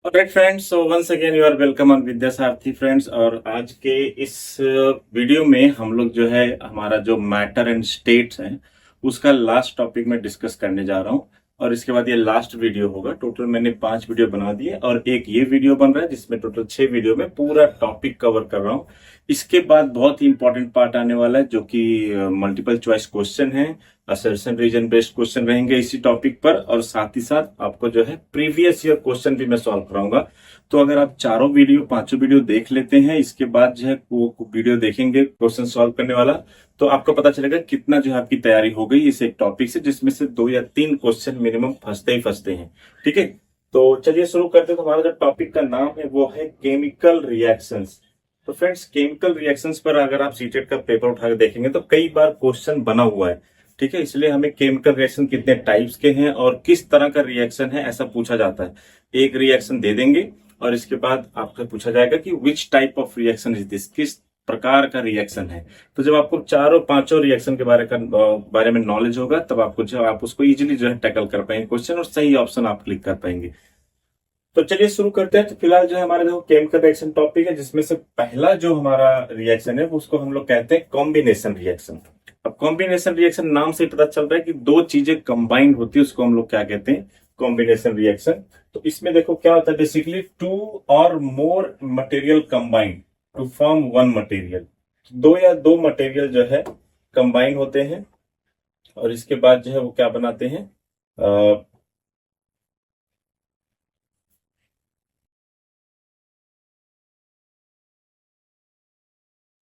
Alright friends, so once again you are welcome on Vidya Sarathi friends. और आज के इस वीडियो में हम लोग जो है हमारा जो मैटर एंड स्टेट्स है उसका लास्ट टॉपिक में डिस्कस करने जा रहा हूँ। और इसके बाद ये लास्ट वीडियो होगा। टोटल मैंने 5 वीडियो बना दिए और एक ये वीडियो बन रहा है जिसमें टोटल 6 वीडियो में पूरा टॉपिक कवर कर रहा हूँ। इसके बाद बहुत ही इंपॉर्टेंट पार्ट आने वाला है जो कि मल्टीपल चॉइस क्वेश्चन है, असर्शन रीजन बेस्ड क्वेश्चन रहेंगे इसी टॉपिक पर। और साथ ही साथ आपको जो है प्रीवियस ईयर क्वेश्चन भी मैं सॉल्व कराऊंगा। तो अगर आप चारों वीडियो पांचों वीडियो देख लेते हैं, इसके बाद जो है वो वीडियो देखेंगे क्वेश्चन सॉल्व करने वाला, तो आपको पता चलेगा कितना जो है आपकी तैयारी हो गई इस एक टॉपिक से, जिसमें से 2 या 3 क्वेश्चन मिनिमम फंसते ही फंसते हैं। ठीक है, तो चलिए शुरू करते हैं। तो हमारा जो टॉपिक का नाम है वो है केमिकल रिएक्शंस। तो फ्रेंड्स, केमिकल रिएक्शंस पर अगर आप सीटेट का पेपर उठा के देखेंगे तो कई बार क्वेश्चन बना हुआ है। ठीक है, इसलिए हमें केमिकल रिएक्शन कितने टाइप्स के हैं और किस तरह का रिएक्शन है ऐसा पूछा जाता है। एक रिएक्शन दे देंगे और इसके बाद आपसे पूछा जाएगा कि which type of reaction is this, किस प्रकार का रिएक्शन है। तो जब आपको चारों पांचों रिएक्शन के बारे में नॉलेज होगा, तब आपको जो आप उसको इजीली जो है टैकल कर पाएंगे क्वेश्चन, और सही ऑप्शन आप क्लिक कर पाएंगे। तो चलिए शुरू करते हैं। तो फिलहाल जो है हमारा जो केमिकल रिएक्शन टॉपिक है, जिसमें से पहला जो हमारा रिएक्शन है उसको हम लोग कहते हैं कॉम्बिनेशन रिएक्शन। अब कॉम्बिनेशन रिएक्शन नाम से पता चल रहा है कि दो चीजें कंबाइंड होती है, उसको हम लोग क्या कहते हैं, कॉम्बिनेशन रिएक्शन। तो इसमें देखो क्या होता है, basically two or more material combined to form one material. दो या दो मटेरियल जो है कंबाइन होते हैं और इसके बाद जो है वो क्या बनाते हैं,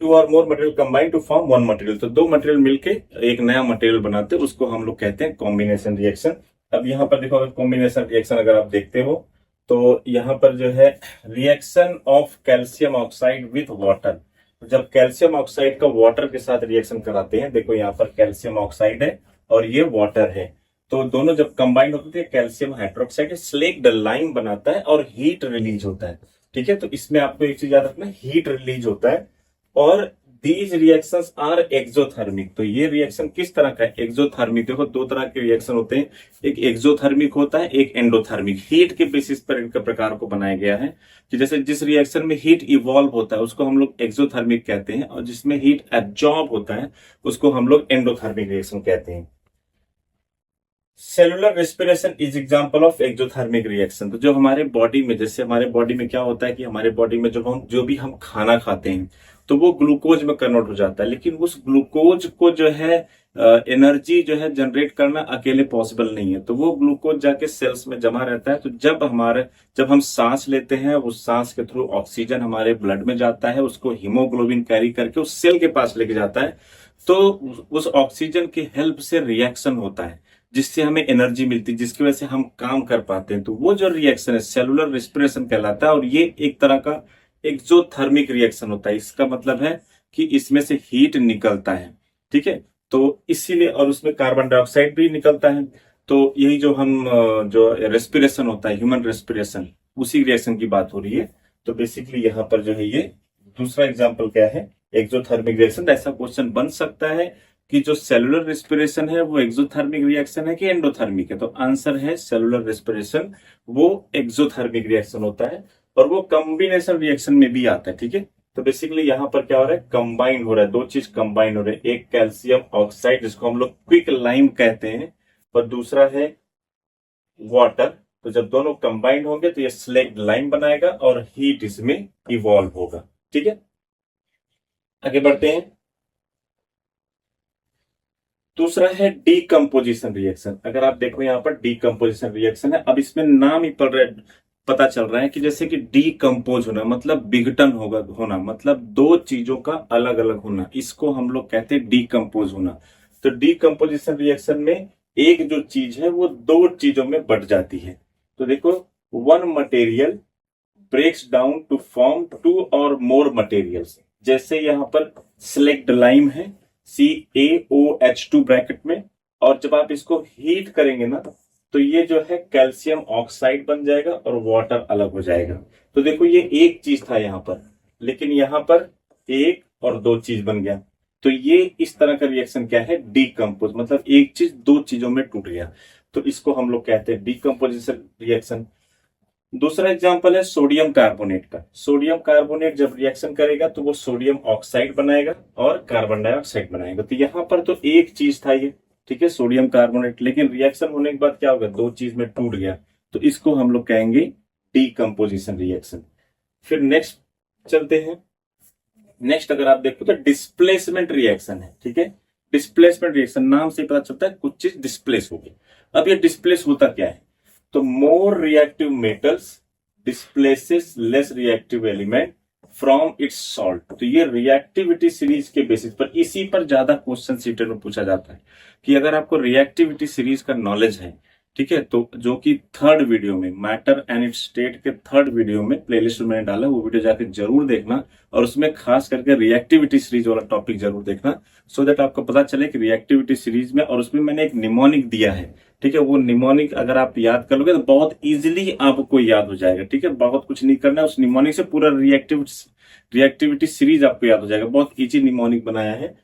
two or more material combine to form one material. तो दो मटेरियल मिलके एक नया मटेरियल बनाते हैं, उसको हम लोग कहते हैं कॉम्बिनेशन रिएक्शन। अब यहाँ पर देखो, अगर कॉम्बिनेशन रिएक्शन अगर आप देखते हो तो यहाँ पर जो है reaction of calcium oxide with water. जब कैल्शियम ऑक्साइड का वाटर के साथ रिएक्शन कराते हैं, देखो यहाँ पर कैल्शियम ऑक्साइड है और ये वाटर है, तो दोनों जब कंबाइन होते हैं कैल्शियम हाइड्रोक्साइड स्लेक्ड लाइम बनाता है और हीट रिलीज होता है। ठीक है, तो इसमें आपको एक चीज याद रखना, हीट रिलीज होता है। और दीज रिएक्शंस आर एक्सोथर्मिक। तो ये रिएक्शन किस तरह का है, एक्सोथर्मिक। देखो दो तरह के रिएक्शन होते हैं, एक एक्सोथर्मिक होता है, एक एंडोथर्मिक। हीट के बेसिस पर इनका प्रकार को बनाया गया है कि जैसे जिस रिएक्शन में हीट इवॉल्व होता है उसको हम लोग एक्सोथर्मिक कहते हैं, और जिसमें हीट एब्जॉर्ब होता है उसको हम लोग एंडोथर्मिक रिएक्शन कहते हैं। Cellular respiration is example of exothermic reaction. तो जो हमारे बॉडी में, जैसे हमारे बॉडी में क्या होता है कि हमारे बॉडी में जब हम जो भी हम खाना खाते हैं तो वो ग्लूकोज में कन्वर्ट हो जाता है, लेकिन उस ग्लूकोज को जो है एनर्जी जो है जनरेट करना अकेले पॉसिबल नहीं है। तो वो ग्लूकोज जाके सेल्स में जमा रहता है। तो जब हम सांस लेते हैं, उस सांस के थ्रू ऑक्सीजन हमारे ब्लड में जाता है, उसको हीमोग्लोबिन कैरी करके उस सेल के पास लेके जाता है। तो उस ऑक्सीजन की हेल्प से रिएक्शन होता है जिससे हमें एनर्जी मिलती है, जिसकी वजह से हम काम कर पाते हैं। तो वो जो रिएक्शन है सेलुलर रेस्पिरेशन कहलाता है, और ये एक तरह का एक्सोथर्मिक रिएक्शन होता है। इसका मतलब है कि इसमें से हीट निकलता है। ठीक है, तो इसीलिए, और उसमें कार्बन डाइऑक्साइड भी निकलता है। तो यही जो हम जो रेस्पिरेशन होता है, ह्यूमन रेस्पिरेशन, उसी रिएक्शन की बात हो रही है। तो बेसिकली यहाँ पर जो है ये दूसरा एग्जाम्पल क्या है, एक्सोथर्मिक रिएक्शन। ऐसा क्वेश्चन बन सकता है कि जो सेलुलर रेस्पिरेशन है वो एक्सोथर्मिक रिएक्शन है कि एंडोथर्मिक है। तो आंसर है सेलुलर रेस्पिरेशन, वो एक्सोथर्मिक रिएक्शन होता है और वो कॉम्बिनेशन रिएक्शन में भी आता है। ठीक है, तो बेसिकली यहां पर क्या हो रहा है, कंबाइन हो रहा है, दो चीज कंबाइन हो रहे हैं। एक कैल्शियम ऑक्साइड जिसको हम लोग क्विक लाइम कहते हैं, और दूसरा है वाटर। तो जब दोनों कंबाइंड होंगे तो ये स्लेक्ड लाइम बनाएगा और हीट इसमें इवॉल्व होगा। ठीक है, आगे बढ़ते हैं। दूसरा है डीकम्पोजिशन रिएक्शन। अगर आप देखो यहाँ पर डीकम्पोजिशन रिएक्शन है। अब इसमें नाम ही पता चल रहा है कि जैसे कि डीकम्पोज होना मतलब विघटन होना मतलब दो चीजों का अलग अलग होना, इसको हम लोग कहते हैं डीकम्पोज होना। तो डीकम्पोजिशन रिएक्शन में एक जो चीज है वो दो चीजों में बट जाती है। तो देखो, one material breaks down to form two or more materials. जैसे यहाँ पर सिलेक्ट लाइम है, CaOH2 ब्रैकेट में, और जब आप इसको हीट करेंगे ना तो ये जो है कैल्शियम ऑक्साइड बन जाएगा और वाटर अलग हो जाएगा। तो देखो ये एक चीज था यहाँ पर, लेकिन यहाँ पर एक और दो चीज बन गया। तो ये इस तरह का रिएक्शन क्या है, डीकम्पोज, मतलब एक चीज दो चीजों में टूट गया। तो इसको हम लोग कहते हैं डीकम्पोजिशन रिएक्शन। दूसरा एग्जांपल है सोडियम कार्बोनेट का। सोडियम कार्बोनेट जब रिएक्शन करेगा तो वो सोडियम ऑक्साइड बनाएगा और कार्बन डाइऑक्साइड बनाएगा। तो यहाँ पर तो एक चीज था ये, ठीक है, सोडियम कार्बोनेट, लेकिन रिएक्शन होने के बाद क्या होगा, दो चीज में टूट गया, तो इसको हम लोग कहेंगे डीकम्पोजिशन रिएक्शन। फिर नेक्स्ट चलते हैं। नेक्स्ट अगर आप देखो तो डिस्प्लेसमेंट रिएक्शन है, ठीक है। डिस्प्लेसमेंट रिएक्शन नाम से पता चलता है कुछ चीज डिस्प्लेस होगी। अब ये डिस्प्लेस होता क्या है, तो more reactive metals displaces less reactive element from its salt. तो ये रिएक्टिविटी सीरीज के बेसिस पर, इसी पर ज्यादा क्वेश्चन सीटेड में पूछा जाता है कि अगर आपको रिएक्टिविटी सीरीज का नॉलेज है, ठीक है, तो जो कि थर्ड वीडियो में मैटर एंड इट्स स्टेट के थर्ड वीडियो में प्लेलिस्ट में मैंने डाला, वो वीडियो जाकर जरूर देखना और उसमें खास करके रिएक्टिविटी सीरीज वाला टॉपिक जरूर देखना, सो दैट आपको पता चले कि रिएक्टिविटी सीरीज में, और उसमें मैंने एक निमोनिक दिया है, ठीक है, वो निमोनिक अगर आप याद कर लोगे तो बहुत इजीली आपको याद हो जाएगा, ठीक है। बहुत कुछ नहीं करना है, उस निमोनिक से पूरा रिएक्टिविटी सीरीज आपको याद हो जाएगा। बहुत इजी निमोनिक बनाया है।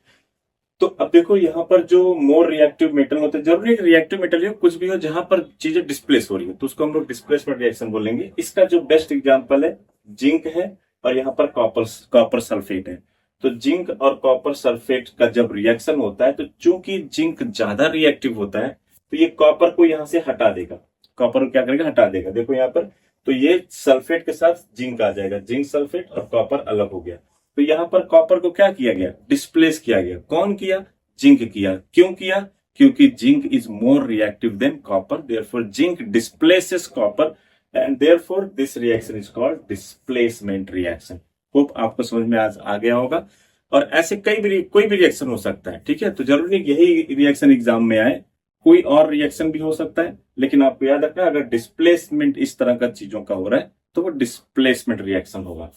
तो अब देखो यहाँ पर जो मोर रिएक्टिव मेटल होते हैं, जरूरी है रिएक्टिव मेटल हो कुछ भी हो जहां पर चीजें डिस्प्लेस हो रही है, तो उसको हम लोग डिस्प्लेसमेंट रिएक्शन बोलेंगे। इसका जो बेस्ट एग्जांपल है जिंक है, और यहाँ पर कॉपर सल्फेट है। तो जिंक और कॉपर सल्फेट का जब रिएक्शन होता है, तो चूंकि जिंक ज्यादा रिएक्टिव होता है, तो ये कॉपर को यहां से हटा देगा। कॉपर को क्या करेगा, हटा देगा। देखो यहाँ पर, तो ये सल्फेट के साथ जिंक आ जाएगा, जिंक सल्फेट और कॉपर अलग हो गया। तो यहां पर कॉपर को क्या किया गया, डिस्प्लेस किया गया। कौन किया, जिंक किया। क्यों किया, क्योंकि zinc is more reactive than copper, therefore zinc displaces copper and therefore this reaction is called displacement reaction. Hope आपको समझ में आज आ गया होगा। और ऐसे कोई भी रिएक्शन हो सकता है, ठीक है। तो जरूरी नहीं यही रिएक्शन एग्जाम में आए, कोई और रिएक्शन भी हो सकता है, लेकिन आपको याद रखना अगर डिस्प्लेसमेंट इस तरह का चीजों का हो रहा है तो वो डिस्प्लेसमेंट रिएक्शन होगा।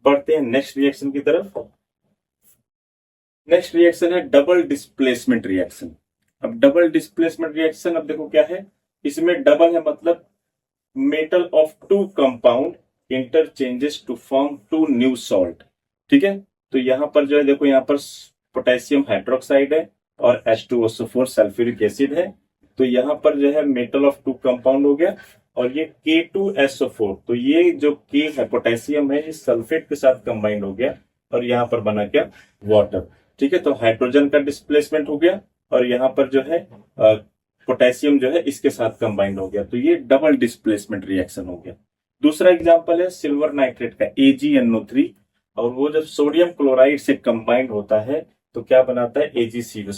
बढ़ते हैं नेक्स्ट रिएक्शन की तरफ। नेक्स्ट रिएक्शन है डबल डिस्प्लेसमेंट रिएक्शन। अब डबल डिस्प्लेसमेंट रिएक्शन, अब देखो क्या है, इसमें डबल है मतलब metal of two compound interchanges to form two new salt, ठीक है। तो यहां पर जो है देखो, यहाँ पर पोटेशियम हाइड्रोक्साइड है और H2SO4 सल्फ्यूरिक एसिड है। तो यहां पर जो है मेटल ऑफ टू कंपाउंड हो गया, और ये K2SO4, तो ये जो K है पोटेशियम है, ये सल्फेट के साथ कंबाइंड हो गया और यहाँ पर बना क्या, वाटर, ठीक है। तो हाइड्रोजन का डिस्प्लेसमेंट हो गया और यहाँ पर जो है पोटेशियम जो है इसके साथ कंबाइंड हो गया। तो ये डबल डिस्प्लेसमेंट रिएक्शन हो गया। दूसरा एग्जांपल है सिल्वर नाइट्रेट का AgNO3, और वो जब सोडियम क्लोराइड से कंबाइंड होता है तो क्या बनाता है, AgCl,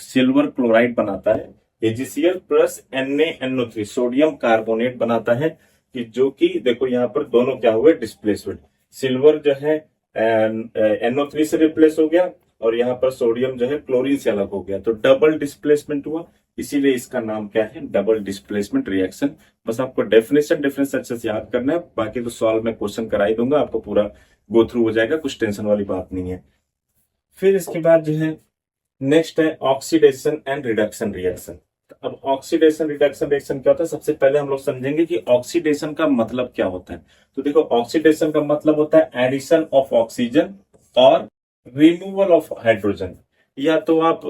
सिल्वर क्लोराइड बनाता है, AgCl plus NaNO3 sodium carbonate बनाता है, कि जो कि देखो यहाँ पर दोनों क्या हुए, डिस्प्लेसमेंट। सिल्वर जो है NO3 से रिप्लेस हो गया और यहाँ पर सोडियम जो है क्लोरीन से अलग हो गया, तो डबल डिस्प्लेसमेंट हुआ। इसीलिए इसका नाम क्या है, डबल डिस्प्लेसमेंट रिएक्शन। बस आपको डेफिनेशन अच्छे से याद करना है, बाकी तो सॉल्व में क्वेश्चन करा ही दूंगा, आपको पूरा गो थ्रू हो जाएगा, कुछ टेंशन वाली बात नहीं है। फिर इसके बाद जो है नेक्स्ट है ऑक्सीडेशन एंड रिडक्शन रिएक्शन। अब ऑक्सीडेशन रिडक्शन रिएक्शन क्या होता है, सबसे पहले हम लोग समझेंगे कि ऑक्सीडेशन का मतलब क्या होता है। तो देखो ऑक्सीडेशन का मतलब होता है एडिशन ऑफ ऑक्सीजन और रिमूवल ऑफ हाइड्रोजन। या तो आप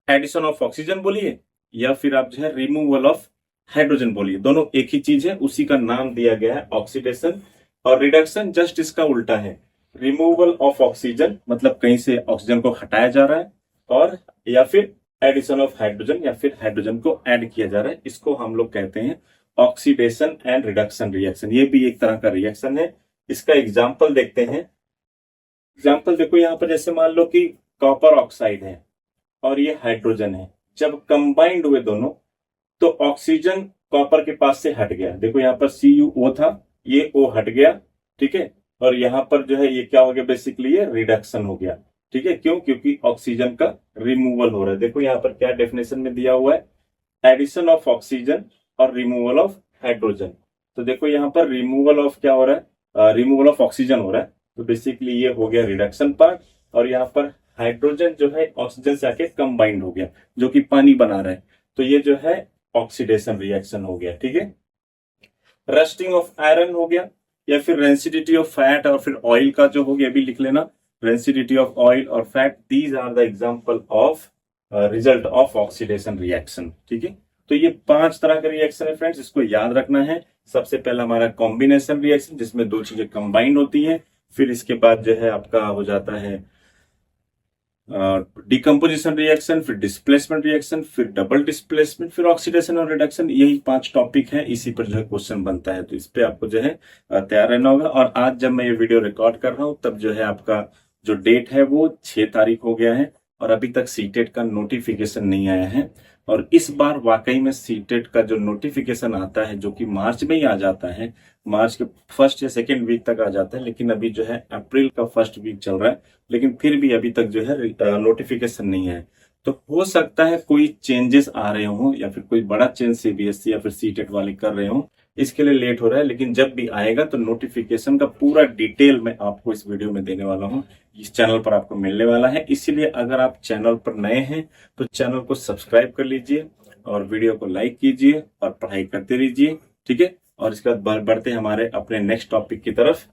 एडिशन ऑफ ऑक्सीजन बोलिए या फिर आप जो है रिमूवल ऑफ हाइड्रोजन बोलिए, दोनों एक ही चीज है, उसी का नाम दिया गया है ऑक्सीडेशन। और रिडक्शन जस्ट इसका उल्टा है, रिमूवल ऑफ ऑक्सीजन मतलब कहीं से ऑक्सीजन को हटाया जा रहा है, और या फिर एडिशन ऑफ हाइड्रोजन या फिर हाइड्रोजन को ऐड किया जा रहा है, इसको हम लोग कहते हैं ऑक्सीडेशन एंड रिडक्शन रिएक्शन। ये भी एक तरह का रिएक्शन है। इसका एग्जाम्पल देखते हैं। एग्जाम्पल देखो यहाँ पर, जैसे मान लो कि कॉपर ऑक्साइड है और ये हाइड्रोजन है, जब कंबाइंड हुए दोनों तो ऑक्सीजन कॉपर के पास से हट गया। देखो यहाँ पर CuO था, ये O हट गया, ठीक है। और यहाँ पर जो है ये क्या हो गया, बेसिकली ये रिडक्शन हो गया, ठीक है। क्यों, क्योंकि ऑक्सीजन का रिमूवल हो रहा है। देखो यहाँ पर क्या डेफिनेशन में दिया हुआ है, एडिशन ऑफ ऑक्सीजन और रिमूवल ऑफ हाइड्रोजन। तो देखो यहाँ पर रिमूवल ऑफ क्या हो रहा है, रिमूवल ऑफ ऑक्सीजन हो रहा है, तो बेसिकली ये हो गया रिडक्शन पार्ट। और यहाँ पर हाइड्रोजन जो है ऑक्सीजन से आके कंबाइंड हो गया, जो कि पानी बना रहा है, तो ये जो है ऑक्सीडेशन रिएक्शन हो गया, ठीक है। रस्टिंग ऑफ आयरन हो गया, या फिर रेंसिडिटी ऑफ फैट और फिर ऑयल का जो हो गया, अभी लिख लेना, रेंसिडिटी ऑफ ऑयल और fat, these are the example of result of oxidation reaction, ठीक है। तो ये 5 तरह का रिएक्शन है फ्रेंड्स, इसको याद रखना है। सबसे पहला हमारा कॉम्बिनेशन रिएक्शन, जिसमें दो चीजें कंबाइंड होती हैं। फिर इसके बाद जो है आपका हो जाता है डिकम्पोजिशन रिएक्शन, फिर डिस्प्लेसमेंट रिएक्शन, फिर डबल डिस्प्लेसमेंट, फिर ऑक्सीडेशन और रिडक्शन। यही 5 टॉपिक है, इसी पर जो है क्वेश्चन बनता है। तो इस पे आपको जो है तैयार रहना होगा। और आज जब मैं ये वीडियो रिकॉर्ड कर रहा हूँ, तब जो है आपका जो डेट है वो 6 तारीख हो गया है, और अभी तक सीटेट का नोटिफिकेशन नहीं आया है। और इस बार वाकई में सीटेट का जो नोटिफिकेशन आता है, जो कि मार्च में ही आ जाता है, मार्च के फर्स्ट या सेकेंड वीक तक आ जाता है, लेकिन अभी जो है अप्रैल का फर्स्ट वीक चल रहा है, लेकिन फिर भी अभी तक जो है नोटिफिकेशन नहीं है। तो हो सकता है कोई चेंजेस आ रहे हों, या फिर कोई बड़ा चेंज सीबीएसई या फिर सीटेट वाले कर रहे हों, इसके लिए लेट हो रहा है। लेकिन जब भी आएगा तो नोटिफिकेशन का पूरा डिटेल मैं आपको इस वीडियो में देने वाला हूं, इस चैनल पर आपको मिलने वाला है। इसीलिए अगर आप चैनल पर नए हैं तो चैनल को सब्सक्राइब कर लीजिए, और वीडियो को लाइक कीजिए, और पढ़ाई करते रहिए, ठीक है। और इसके बाद बढ़ते हैं हमारे अपने नेक्स्ट टॉपिक की तरफ।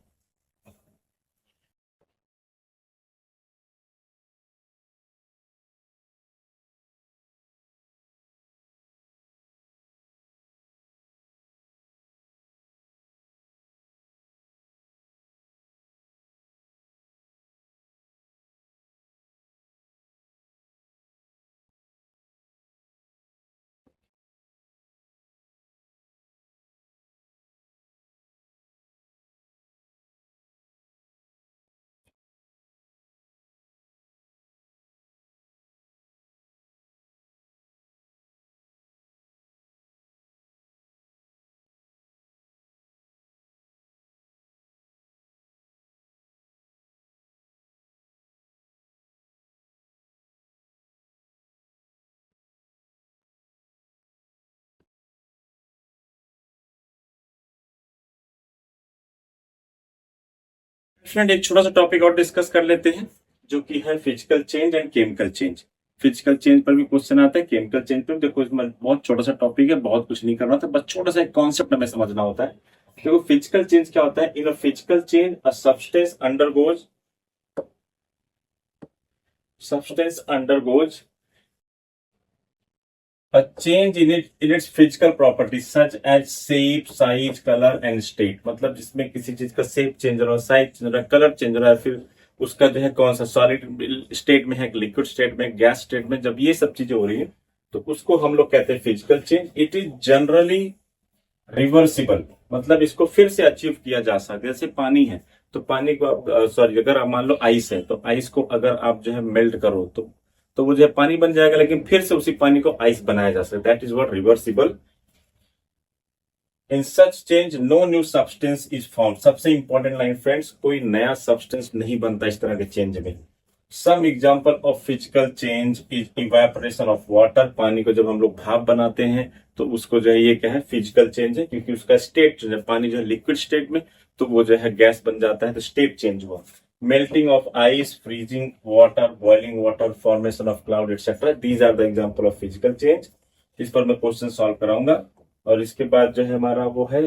फ्रेंड, एक छोटा सा टॉपिक और डिस्कस कर लेते हैं, जो कि है physical change and chemical change. Physical change पर भी क्वेश्चन आता है, केमिकल चेंज पर भी। देखो, इसमें बहुत छोटा सा टॉपिक है, बहुत कुछ नहीं करना था, बस छोटा सा एक कॉन्सेप्ट हमें समझना होता है। देखो, फिजिकल चेंज क्या होता है? In a physical change a substance undergoes a change in its physical properties such as shape, size, color and state। मतलब जिसमें किसी चीज का शेप चेंज हो रहा है, साइज चेंज हो रहा है, कलर चेंज हो रहा है, फिर उसका जो है कौन सा सॉलिड स्टेट में है, लिक्विड स्टेट में, गैस स्टेट में, जब ये सब चीजें हो रही है तो उसको हम लोग कहते हैं physical change. It is generally reversible, मतलब इसको फिर से अचीव किया जा सकता है। जैसे पानी है, तो पानी को आप सॉरी, अगर आप मान लो आइस है, तो आइस को अगर आप जो है मेल्ट करो तो वो जो है पानी बन जाएगा, लेकिन फिर से उसी पानी को आइस बनाया जा सकता है। That is what reversible. In such change no new substance is form. सबसे इंपॉर्टेंट लाइन फ्रेंड्स, कोई नया सब्सटेंस नहीं बनता इस तरह के चेंज में। Some example of physical change is evaporation of water. पानी को जब हम लोग भाप बनाते हैं तो उसको जो है ये क्या है, फिजिकल चेंज है, क्योंकि उसका स्टेट जो है, पानी जो है लिक्विड स्टेट में, तो वो जो है गैस बन जाता है, तो स्टेट चेंज हुआ। Melting of ice, freezing water, boiling water, formation of cloud etcetera, these are the example of physical change. इस पर मैं क्वेश्चन सॉल्व कराऊंगा। और इसके बाद जो है हमारा वो है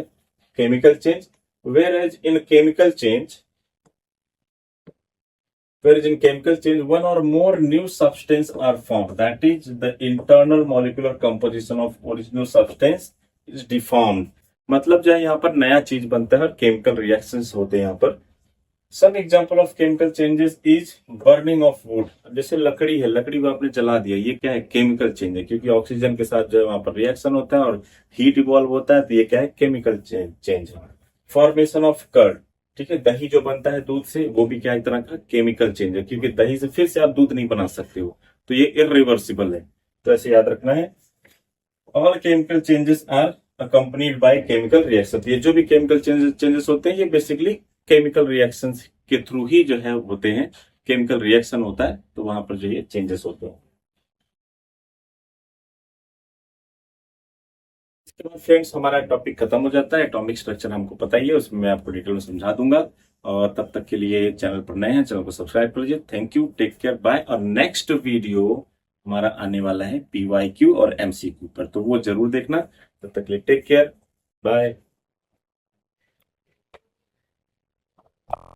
chemical change. Whereas in chemical change whereas in chemical change one or more new substance are formed, that is the internal molecular composition of original substance is deformed। मतलब जो है यहाँ पर नया चीज बनता है और केमिकल रिएक्शंस होते हैं यहाँ पर। Some example of chemical changes is burning of wood. जैसे लकड़ी है, लकड़ी को आपने जला दिया, ये क्या है, केमिकल चेंज है, क्योंकि ऑक्सीजन के साथ जो है वहां पर रिएक्शन होता है और हीट इवॉल्व होता है, तो ये क्या है, केमिकल चेंज है। फॉर्मेशन ऑफ कर्ड, ठीक है, दही जो बनता है दूध से, वो भी क्या एक तरह का केमिकल चेंज है, क्योंकि दही से फिर से आप दूध नहीं बना सकते हो, तो ये इरिवर्सिबल है। तो ऐसे याद रखना है। All chemical changes are accompanied by chemical reaction. ये जो भी केमिकल चेंजेस होते हैं, ये बेसिकली केमिकल रिएक्शंस के थ्रू ही जो है होते हैं। केमिकल रिएक्शन होता है तो वहां पर जो ये चेंजेस होते हैं। इसके बाद फ्रेंड्स हमारा टॉपिक खत्म हो जाता है। एटॉमिक स्ट्रक्चर हमको पता ही है, उसमें मैं आपको डिटेल में समझा दूंगा। और तब तक के लिए चैनल पर नए हैं, चैनल को सब्सक्राइब कर लीजिए। Thank you, take care, bye. और नेक्स्ट वीडियो हमारा आने वाला है PYQ और MCQ पर, तो वो जरूर देखना। तब तक के लिए टेक केयर, बाय।